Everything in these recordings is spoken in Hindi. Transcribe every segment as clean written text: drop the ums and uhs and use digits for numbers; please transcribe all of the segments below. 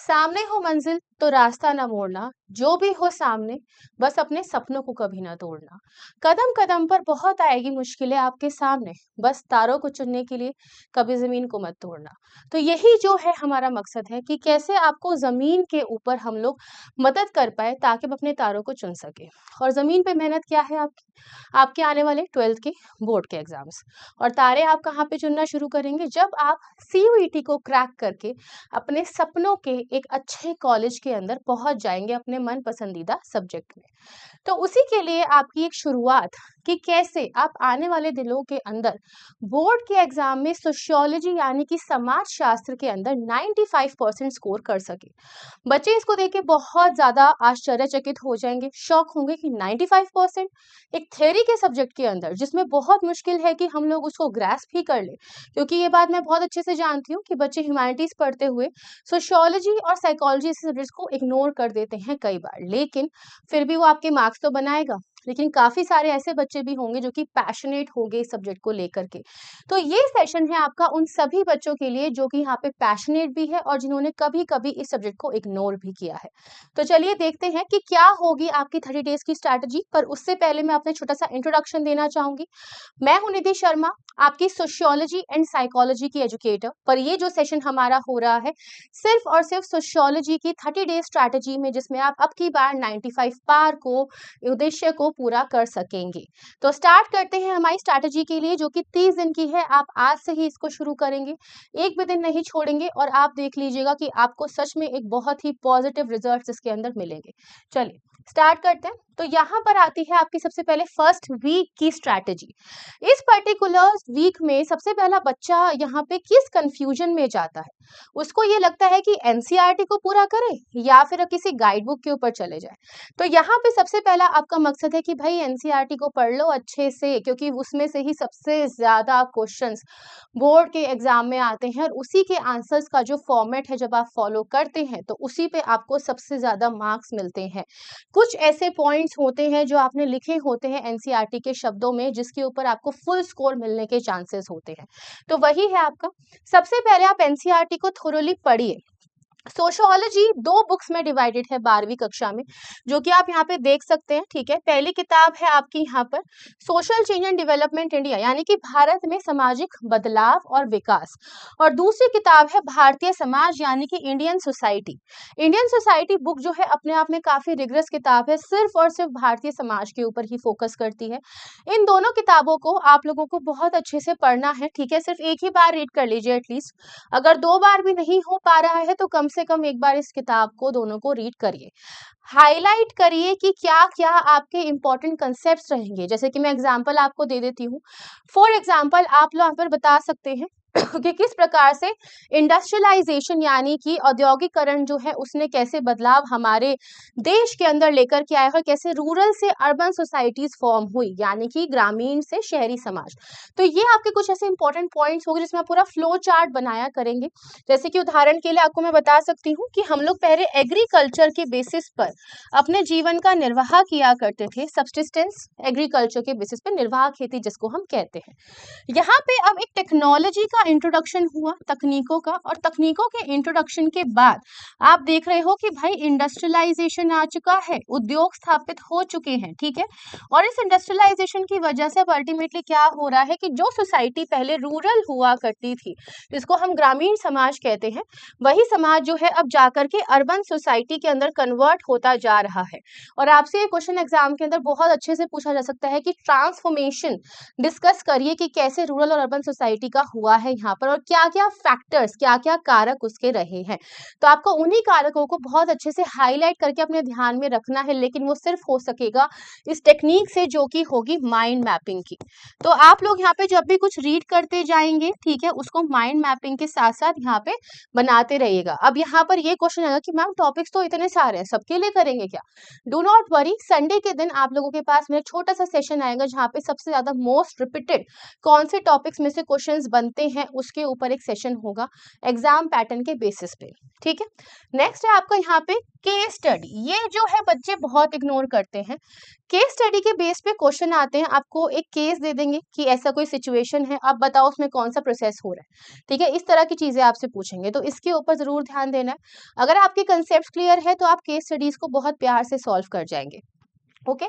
सामने हो मंजिल तो रास्ता ना मोड़ना, जो भी हो सामने बस अपने सपनों को कभी ना तोड़ना। कदम कदम पर बहुत आएगी मुश्किलें आपके सामने, बस तारों को चुनने के लिए कभी जमीन को मत तोड़ना। तो यही जो है हमारा मकसद है कि कैसे आपको जमीन के ऊपर हम लोग मदद कर पाए ताकि हम अपने तारों को चुन सके। और जमीन पे मेहनत क्या है आपकी? आपके आने वाले 12th के बोर्ड के एग्जाम्स। और तारे आप कहाँ पे चुनना शुरू करेंगे? जब आप सीयूईटी को क्रैक करके अपने सपनों के एक अच्छे कॉलेज के अंदर पहुंच जाएंगे अपने मन पसंदीदा सब्जेक्ट में। तो उसी के लिए आपकी एक शुरुआत कि कैसे आप आने वाले दिनों के अंदर बोर्ड के एग्जाम में सोशियोलॉजी यानी कि समाज शास्त्र के अंदर 95% स्कोर कर सके। बच्चे इसको देख के बहुत ज्यादा आश्चर्यचकित हो जाएंगे, शॉक होंगे कि 95% एक थ्योरी के सब्जेक्ट के अंदर जिसमें बहुत मुश्किल है कि हम लोग उसको ग्रास्प ही कर ले। क्योंकि ये बात मैं बहुत अच्छे से जानती हूँ कि बच्चे ह्यूमैनिटीज पढ़ते हुए सोशियोलॉजी और साइकोलॉजी जैसे सब्जेक्ट्स को इग्नोर कर देते हैं कई बार, लेकिन फिर भी वो आपके मार्क्स तो बनाएगा। लेकिन काफी सारे ऐसे बच्चे भी होंगे जो कि पैशनेट होंगे इस सब्जेक्ट को लेकर के। तो ये सेशन है आपका उन सभी बच्चों के लिए जो कि यहाँ पे पैशनेट भी है और जिन्होंने कभी कभी इस सब्जेक्ट को इग्नोर भी किया है। तो चलिए देखते हैं कि क्या होगी आपकी 30 डेज की स्ट्रैटेजी। पर उससे पहले मैं अपने छोटा सा इंट्रोडक्शन देना चाहूंगी। मैं हूं निधि शर्मा, आपकी सोशियोलॉजी एंड साइकोलॉजी की एजुकेटर। पर ये जो सेशन हमारा हो रहा है सिर्फ और सिर्फ सोशियोलॉजी की 30 डेज स्ट्रैटेजी में, जिसमें आप अब की बार 95 पार को उद्देश्य को पूरा कर सकेंगे। तो स्टार्ट करते हैं हमारी स्ट्रैटेजी के लिए जो कि 30 दिन की है। आप आज से ही इसको शुरू करेंगे, एक भी दिन नहीं छोड़ेंगे और आप देख लीजिएगा कि आपको सच में एक बहुत ही पॉजिटिव रिजल्ट्स इसके अंदर मिलेंगे। चलिए स्टार्ट करते हैं। तो यहाँ पर आती है आपकी सबसे पहले फर्स्ट वीक की स्ट्रैटेजी। इस पर्टिकुलर वीक में सबसे पहला बच्चा यहाँ पे किस कंफ्यूजन में जाता है? उसको ये लगता है कि एनसीईआरटी को पूरा करे या फिर किसी गाइड बुक के ऊपर चले जाए। तो यहाँ पे सबसे पहला आपका मकसद है कि भाई एनसीईआरटी को पढ़ लो अच्छे से, क्योंकि उसमें से ही सबसे ज्यादा क्वेश्चंस बोर्ड के एग्जाम में आते हैं और उसी के आंसर्स का जो फॉर्मेट है जब आप फॉलो करते हैं तो उसी पे आपको सबसे ज्यादा मार्क्स मिलते हैं। कुछ ऐसे पॉइंट्स होते हैं जो आपने लिखे होते हैं एनसीईआरटी के शब्दों में जिसके ऊपर आपको फुल स्कोर मिलने के चांसेस होते हैं। तो वही है आपका। सबसे पहले आप एनसीईआरटी को थोरोली पढ़िए। सोशियोलॉजी 2 बुक्स में डिवाइडेड है 12वीं कक्षा में, जो कि आप यहाँ पे देख सकते हैं। ठीक है, पहली किताब है आपकी यहाँ पर social change and development India यानी कि भारत में सामाजिक बदलाव और विकास, और दूसरी किताब है भारतीय समाज यानी कि Indian society. Indian society book जो है अपने आप में काफी रिगरस किताब है, सिर्फ और सिर्फ भारतीय समाज के ऊपर ही फोकस करती है। इन दोनों किताबों को आप लोगों को बहुत अच्छे से पढ़ना है। ठीक है, सिर्फ एक ही बार रीड कर लीजिए एटलीस्ट। अगर 2 बार भी नहीं हो पा रहा है तो कम से कम एक बार इस किताब को दोनों को रीड करिए। हाईलाइट करिए कि क्या क्या आपके इंपॉर्टेंट कंसेप्ट्स रहेंगे। जैसे कि मैं एग्जांपल आपको दे देती हूँ। फॉर एग्जांपल आप लोग यहाँ पर बता सकते हैं कि किस प्रकार से इंडस्ट्रियलाइजेशन यानी कि औद्योगिकरण जो है उसने कैसे बदलाव हमारे देश के अंदर लेकर के आया है, कैसे रूरल से अर्बन सोसाइटीज फॉर्म हुई यानी कि ग्रामीण से शहरी समाज। तो ये आपके कुछ ऐसे इंपॉर्टेंट पॉइंट्स होंगे जिसमें आप पूरा फ्लो चार्ट बनाया करेंगे। जैसे कि उदाहरण के लिए आपको मैं बता सकती हूँ कि हम लोग पहले एग्रीकल्चर के बेसिस पर अपने जीवन का निर्वाह किया करते थे। सब्सिस्टेंस एग्रीकल्चर के बेसिस पर, निर्वाह खेती जिसको हम कहते हैं। यहाँ पे अब एक टेक्नोलॉजी का इंट्रोडक्शन हुआ, तकनीकों का, और तकनीकों के इंट्रोडक्शन के बाद आप देख रहे हो कि भाई इंडस्ट्रियलाइजेशन आ चुका है, उद्योग स्थापित हो चुके हैं। ठीक है, और इस इंडस्ट्रियलाइजेशन की वजह से अब अल्टीमेटली क्या हो रहा है कि जो सोसाइटी पहले रूरल हुआ करती थी जिसको हम ग्रामीण समाज कहते हैं, वही समाज जो है अब जाकर के अर्बन सोसाइटी के अंदर कन्वर्ट होता जा रहा है। और आपसे ये क्वेश्चन एग्जाम के अंदर बहुत अच्छे से पूछा जा सकता है कि ट्रांसफॉर्मेशन डिस्कस करिए कि कैसे रूरल और अर्बन सोसाइटी का हुआ है यहाँ पर और क्या क्या फैक्टर्स, क्या क्या कारक उसके रहे हैं। तो आपको उन्हीं कारकों को बहुत अच्छे से हाईलाइट करके अपने ध्यान में रखना है, लेकिन वो सिर्फ हो सकेगा इस टेक्निक से जो कि होगी माइंड मैपिंग की। तो आप लोग यहाँ पे जब भी कुछ रीड करते जाएंगे, ठीक है, उसको माइंड मैपिंग के साथ साथ यहाँ पे बनाते रहिएगा। अब यहाँ पर ये क्वेश्चन आएगा कि मैम टॉपिक्स तो इतने सारे हैं, सबके लिए करेंगे क्या? डू नॉट वरी, संडे के दिन आप लोगों के पास में छोटा सा सेशन आएगा जहाँ पे सबसे ज्यादा मोस्ट रिपीटेड कौन से टॉपिक्स में से क्वेश्चंस बनते हैं उसके ऊपर एक सेशन होगा एग्जाम पैटर्न के बेसिस पे। ठीक है, नेक्स्ट है आपका यहाँ पे केस स्टडी। ये जो है बच्चे बहुत इग्नोर करते हैं। केस स्टडी के बेस पे क्वेश्चन आते हैं, आपको एक केस दे देंगे कि ऐसा कोई सिचुएशन है, आप बताओ उसमें कौन सा प्रोसेस हो रहा है। ठीक है, इस तरह की चीजें आपसे पूछेंगे, तो इसके ऊपर जरूर ध्यान देना है। अगर आपके कंसेप्ट क्लियर है तो आप केस स्टडीज को बहुत प्यार से सॉल्व कर जाएंगे। ओके,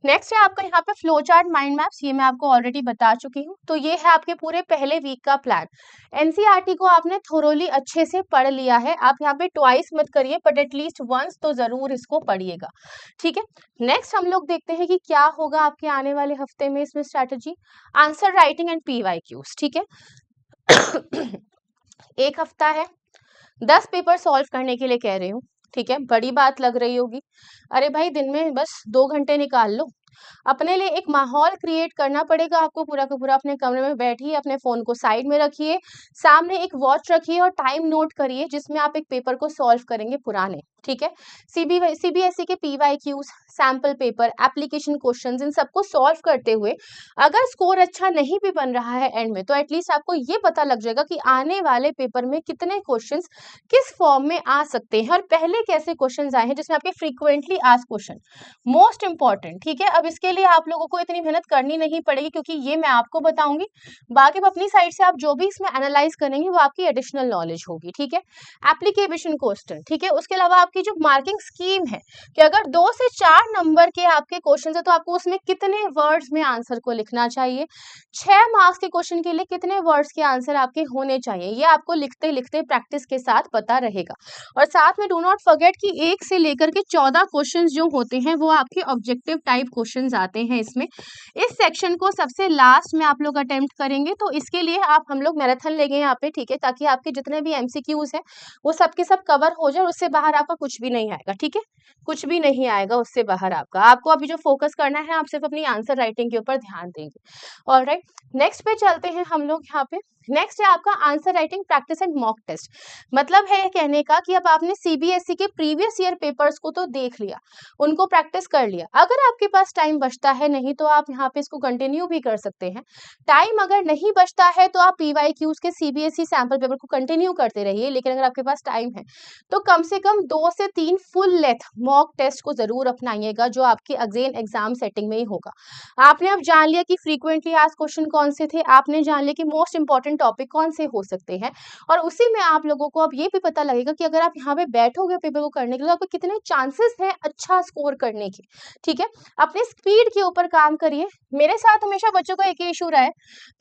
नेक्स्ट है आपका यहाँ पे फ्लो चार्ट, माइंड मैप्स। ये मैं आपको ऑलरेडी बता चुकी हूँ। तो ये है आपके पूरे पहले वीक का प्लान। एनसीईआरटी को आपने थोरोली अच्छे से पढ़ लिया है, आप यहाँ पे ट्वाइस मत करिए बट एटलीस्ट वंस तो जरूर इसको पढ़िएगा। ठीक है, नेक्स्ट हम लोग देखते हैं कि क्या होगा आपके आने वाले हफ्ते में इसमें strategy. Answer writing and PYQs। ठीक है एक हफ्ता है, 10 पेपर सॉल्व करने के लिए कह रही हूँ। ठीक है, बड़ी बात लग रही होगी, अरे भाई दिन में बस 2 घंटे निकाल लो। अपने लिए एक माहौल क्रिएट करना पड़ेगा आपको, पूरा का पूरा अपने कमरे में बैठिए, अपने फोन को साइड में रखिए, सामने एक वॉच रखिए और टाइम नोट करिए जिसमें आप एक पेपर को सॉल्व करेंगे पुराने। ठीक है, सीबीएसई के PYQs, sample paper, application questions, इन सबको सॉल्व करते हुए अगर स्कोर अच्छा नहीं भी बन रहा है एंड में, तो एटलीस्ट आपको ये पता लग जाएगा कि आने वाले पेपर में कितने क्वेश्चंस किस फॉर्म में आ सकते हैं और पहले कैसे क्वेश्चंस आए हैं जिसमें आपके frequently asked question most important. ठीक है, अब इसके लिए आप लोगों को इतनी मेहनत करनी नहीं पड़ेगी क्योंकि ये मैं आपको बताऊंगी, बाकी अपनी साइड से आप जो भी इसमें एनालाइज करेंगे वो आपकी एडिशनल नॉलेज होगी। ठीक है, एप्लीकेशन क्वेश्चन। ठीक है, उसके अलावा आपकी जो मार्किंग स्कीम है कि अगर 2 से 4 नंबर के आपके क्वेश्चन है तो आपको उसमें कितने वर्ड्स में आंसर को लिखना चाहिए, 6 मार्क्स के क्वेश्चन के लिए कितने वर्ड्स के आंसर आपके होने चाहिए, ये आपको लिखते लिखते प्रैक्टिस के साथ पता रहेगा। और साथ में डू नॉट फॉरगेट कि 1 से लेकर के 14 क्वेश्चन जो होते हैं वो आपके ऑब्जेक्टिव टाइप क्वेश्चन आते हैं इसमें। इस सेक्शन को सबसे लास्ट में आप लोग अटेम्प्ट करेंगे, तो इसके लिए हम लोग मैराथन लेंगे यहाँ पे। ठीक है, ताकि आपके जितने भी MCQs है वो सबके सब कवर हो जाए, उससे बाहर आपका कुछ भी नहीं आएगा। ठीक है, कुछ भी नहीं आएगा उससे बाहर आपको अभी जो फोकस करना है, आप सिर्फ अपनी आंसर राइटिंग के ऊपर ध्यान देंगे। ऑलराइट, नेक्स्ट पे चलते हैं हम लोग यहाँ पे। नेक्स्ट है आपका answer writing practice and mock test. मतलब है कहने का कि अब आपने CBSE के प्रीवियस ईयर पेपर्स को तो देख लिया, उनको प्रैक्टिस कर लिया। अगर आपके पास टाइम बचता है, नहीं तो आप यहाँ पे इसको कंटिन्यू भी कर सकते हैं। टाइम अगर नहीं बचता है तो आप PYQs के CBSE सैंपल पेपर को कंटिन्यू करते रहिए, लेकिन अगर आपके पास टाइम है तो कम से कम 2 से 3 फुल लेंथ मॉक टेस्ट को जरूर अपनाइएगा, जो आपकी अगेन एग्जाम सेटिंग में ही होगा। आपने अब जान लिया कि फ्रीक्वेंटली आस्क्ड क्वेश्चन कौन से थे, आपने जान लिया कि मोस्ट इंपॉर्टेंट टॉपिक कौन से हो सकते हैं, और उसी में आप लोगों को अब ये भी पता लगेगा कि अगर आप यहाँ पे बैठोगे पेपर को करने के लिए, आपको कितने चांसेस हैं अच्छा स्कोर करने के। ठीक है, अपने स्पीड के ऊपर काम करिए। मेरे साथ हमेशा बच्चों का एक ही इशू रहा है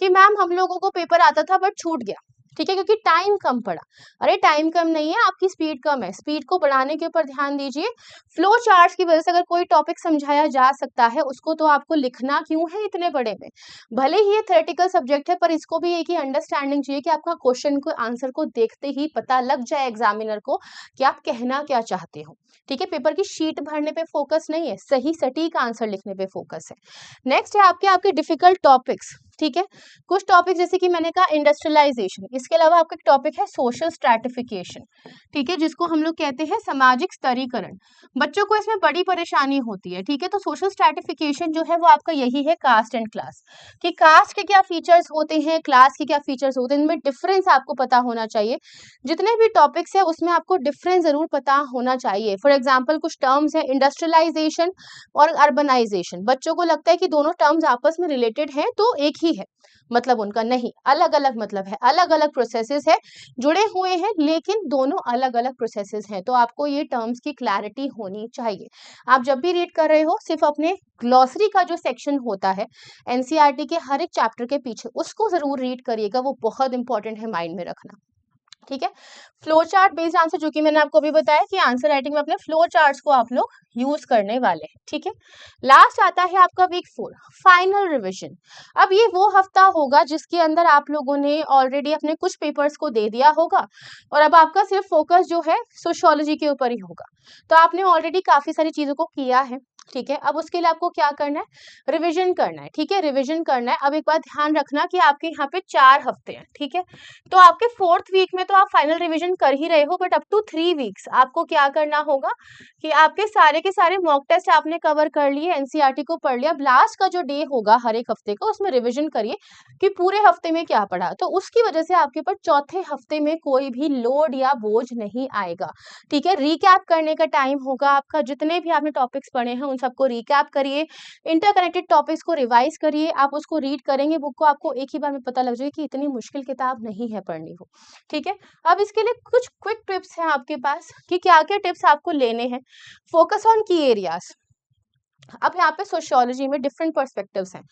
कि मैम हम लोगों को पेपर आता था बट छूट गया। ठीक है, क्योंकि टाइम कम पड़ा। अरे टाइम कम नहीं है, आपकी स्पीड कम है, स्पीड को बढ़ाने के ऊपर ध्यान दीजिए। फ्लो चार्ट्स की वजह से अगर कोई टॉपिक समझाया जा सकता है, उसको तो आपको लिखना क्यों है इतने बड़े में। भले ही ये थ्योरेटिकल सब्जेक्ट है, पर इसको भी एक ही अंडरस्टैंडिंग चाहिए कि आपका क्वेश्चन को आंसर को देखते ही पता लग जाए एग्जामिनर को कि आप कहना क्या चाहते हो। ठीक है, पेपर की शीट भरने पे फोकस नहीं है, सही सटीक आंसर लिखने पे फोकस है। नेक्स्ट है आपके डिफिकल्ट टॉपिक्स। ठीक है, कुछ टॉपिक जैसे कि मैंने कहा इंडस्ट्रियलाइजेशन, इसके अलावा आपका एक टॉपिक है सोशल स्ट्रैटिफिकेशन। ठीक है, जिसको हम लोग कहते हैं सामाजिक स्तरीकरण। बच्चों को इसमें बड़ी परेशानी होती है। ठीक है, तो सोशल स्ट्रैटिफिकेशन जो है वो आपका यही है कास्ट एंड क्लास, कि कास्ट के क्या फीचर्स होते हैं, क्लास के क्या फीचर्स होते हैं, इनमें डिफरेंस आपको पता होना चाहिए। जितने भी टॉपिक्स है उसमें आपको डिफरेंस जरूर पता होना चाहिए। फॉर एग्जाम्पल कुछ टर्म्स है इंडस्ट्रियलाइजेशन और अर्बनाइजेशन, बच्चों को लगता है कि दोनों टर्म्स आपस में रिलेटेड हैं तो एक ही है, मतलब उनका नहीं, अलग अलग मतलब है, अलग अलग प्रोसेसेस है, जुड़े हुए हैं लेकिन दोनों अलग अलग प्रोसेसेस हैं। तो आपको ये टर्म्स की क्लैरिटी होनी चाहिए। आप जब भी रीड कर रहे हो सिर्फ अपने ग्लॉसरी का जो सेक्शन होता है एनसीईआरटी के हर एक चैप्टर के पीछे, उसको जरूर रीड करिएगा, वो बहुत इंपॉर्टेंट है माइंड में रखना। ठीक है, फ्लो चार्ट बेस्ड आंसर, जो कि मैंने आपको अभी बताया कि आंसर राइटिंग में अपने फ्लो चार्ट्स को आप लोग यूज करने वाले हैं। ठीक है, लास्ट आता है आपका वीक 4 फाइनल रिवीजन। अब ये वो हफ्ता होगा जिसके अंदर आप लोगों ने ऑलरेडी अपने कुछ पेपर्स को दे दिया होगा और अब आपका सिर्फ फोकस जो है सोशियोलॉजी के ऊपर ही होगा। तो आपने ऑलरेडी काफी सारी चीजों को किया है, ठीक है, अब उसके लिए आपको क्या करना है, रिवीजन करना है। ठीक है, रिवीजन करना है। अब एक बात ध्यान रखना कि आपके यहाँ पे 4 हफ्ते हैं। ठीक है, तो आपके 4th वीक में तो आप फाइनल रिवीजन कर ही रहे हो, बट अप टू 3 वीक्स आपको क्या करना होगा कि आपके सारे के सारे मॉक टेस्ट आपने कवर कर लिए, एनसीईआरटी को पढ़ लिया। अब लास्ट का जो डे होगा हर एक हफ्ते का, उसमें रिवीजन करिए कि पूरे हफ्ते में क्या पढ़ा। तो उसकी वजह से आपके ऊपर चौथे हफ्ते में कोई भी लोड या बोझ नहीं आएगा। ठीक है, रिकैप करने का टाइम होगा आपका, जितने भी आपने टॉपिक्स पढ़े हैं उन सबको रिकैप करिए, इंटरकनेक्टेड टॉपिक्स को रिवाइज करिए। आप उसको रीड करेंगे बुक को, आपको एक ही बार में पता लग जाएगा कि इतनी मुश्किल किताब नहीं है पढ़नी हो। ठीक है, अब इसके लिए कुछ क्विक टिप्स हैं आपके पास कि क्या क्या टिप्स आपको लेने हैं। फोकस ऑन की एरियाज। अब यहाँ पे सोशियोलॉजी में डिफरेंट पर्सपेक्टिव्स हैं,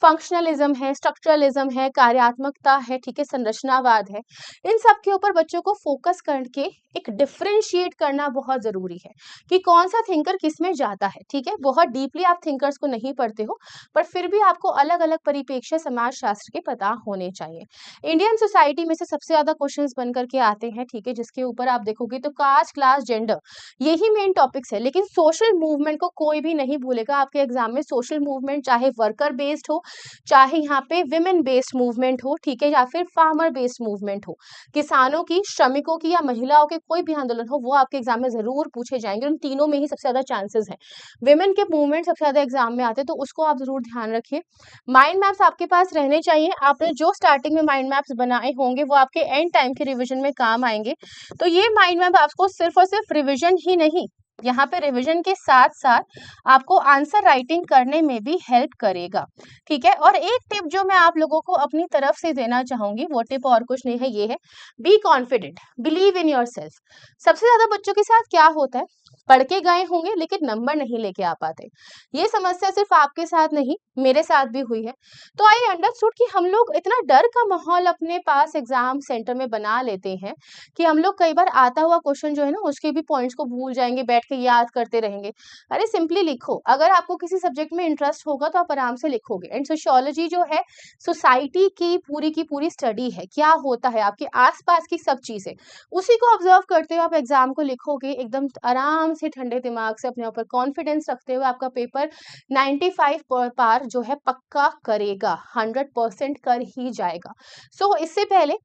फंक्शनलिज्म है, स्ट्रक्चरलिज्म है, कार्यात्मकता है, ठीक है, संरचनावाद है। इन सब के ऊपर बच्चों को फोकस करके एक डिफरेंशिएट करना बहुत जरूरी है कि कौन सा थिंकर किस में जाता है। ठीक है, बहुत डीपली आप थिंकर्स को नहीं पढ़ते हो, पर फिर भी आपको अलग अलग परिप्रेक्ष्य समाज शास्त्र के पता होने चाहिए। इंडियन सोसाइटी में से सबसे ज्यादा क्वेश्चंस बन करके आते हैं। ठीक है, जिसके ऊपर आप देखोगे तो कास्ट, क्लास, जेंडर, यही मेन टॉपिक्स है। लेकिन सोशल मूवमेंट को कोई भी नहीं भूलेगा आपके एग्जाम में। सोशल मूवमेंट चाहे वर्कर बेस्ड हो, चाहे यहाँ पे विमेन बेस्ड मूवमेंट हो, ठीक है, या फिर फार्मर बेस्ड मूवमेंट हो, किसानों की, श्रमिकों की या महिलाओं के कोई भी आंदोलन हो, वो आपके एग्जाम में जरूर पूछे जाएंगे। उन तीनों में ही सबसे ज्यादा चांसेस हैं। विमेन के मूवमेंट सबसे ज्यादा एग्जाम में आते हैं, तो उसको आप जरूर ध्यान रखिए। माइंड मैप्स आपके पास रहने चाहिए। आपने जो स्टार्टिंग में माइंड मैप्स बनाए होंगे वो आपके एंड टाइम के रिविजन में काम आएंगे। तो ये माइंड मैप आपको सिर्फ और सिर्फ रिविजन ही नहीं, यहाँ पे रिवीजन के साथ साथ आपको आंसर राइटिंग करने में भी हेल्प करेगा। ठीक है, और एक टिप जो मैं आप लोगों को अपनी तरफ से देना चाहूंगी, वो टिप और कुछ नहीं है, ये है be confident, believe in your self. सबसे ज्यादा बच्चों के साथ क्या होता है, पढ़ के गए होंगे लेकिन नंबर नहीं लेके आ पाते। ये समस्या सिर्फ आपके साथ नहीं, मेरे साथ भी हुई है। तो आई अंडरस्टूड कि हम लोग इतना डर का माहौल अपने पास एग्जाम सेंटर में बना लेते हैं कि हम लोग कई बार आता हुआ क्वेश्चन जो है ना, उसके भी पॉइंट्स को भूल जाएंगे, बैठ के याद करते रहेंगे। अरे सिंपली लिखो। अगर आपको किसी सब्जेक्ट में इंटरेस्ट होगा तो आप आराम से लिखोगे। एंड सोशियोलॉजी जो है सोसाइटी की पूरी स्टडी है, क्या होता है आपके आसपास की सब चीजें, उसी को ऑब्जर्व करते हुए आप एग्जाम को लिखोगे एकदम आराम से, ठंडे दिमाग से, अपने ऊपर कॉन्फिडेंस रखते हुए। आपका पेपर 95 पार जो है पक्का करेगा, 100% कर ही जाएगा। सो इससे पहले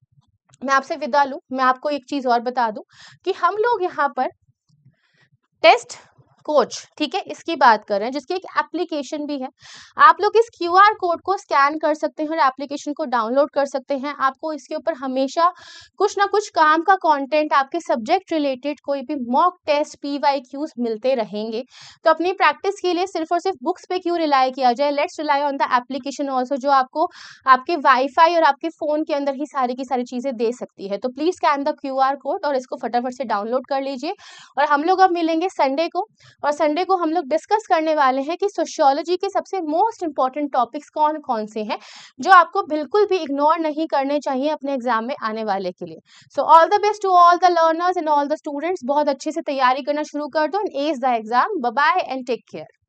मैं आपसे विदा लूं, मैं आपको एक चीज और बता दूं कि हम लोग यहाँ पर टेस्ट कोच, ठीक है, इसकी बात कर रहे हैं, जिसकी एक एप्लीकेशन भी है। आप लोग इस क्यूआर कोड को स्कैन कर सकते हैं और एप्लीकेशन को डाउनलोड कर सकते हैं। आपको इसके ऊपर हमेशा कुछ ना कुछ काम का कंटेंट, आपके सब्जेक्ट रिलेटेड कोई भी मॉक टेस्ट, पीवाईक्यूज मिलते रहेंगे। तो अपनी प्रैक्टिस के लिए सिर्फ और सिर्फ बुक्स पे क्यों रिलाई किया जाए, let's rely on the application also, जो आपको आपके वाईफाई और आपके फोन के अंदर ही सारी की सारी चीजें दे सकती है। तो please scan the QR code और इसको फटाफट से डाउनलोड कर लीजिए। और हम लोग अब मिलेंगे संडे को, और संडे को हम लोग डिस्कस करने वाले हैं कि सोशियोलॉजी के सबसे मोस्ट इंपॉर्टेंट टॉपिक्स कौन कौन से हैं जो आपको बिल्कुल भी इग्नोर नहीं करने चाहिए अपने एग्जाम में आने वाले के लिए। So all the best to all the learners and all the students. बहुत अच्छे से तैयारी करना शुरू कर दो and ace the exam. Bye bye and take care.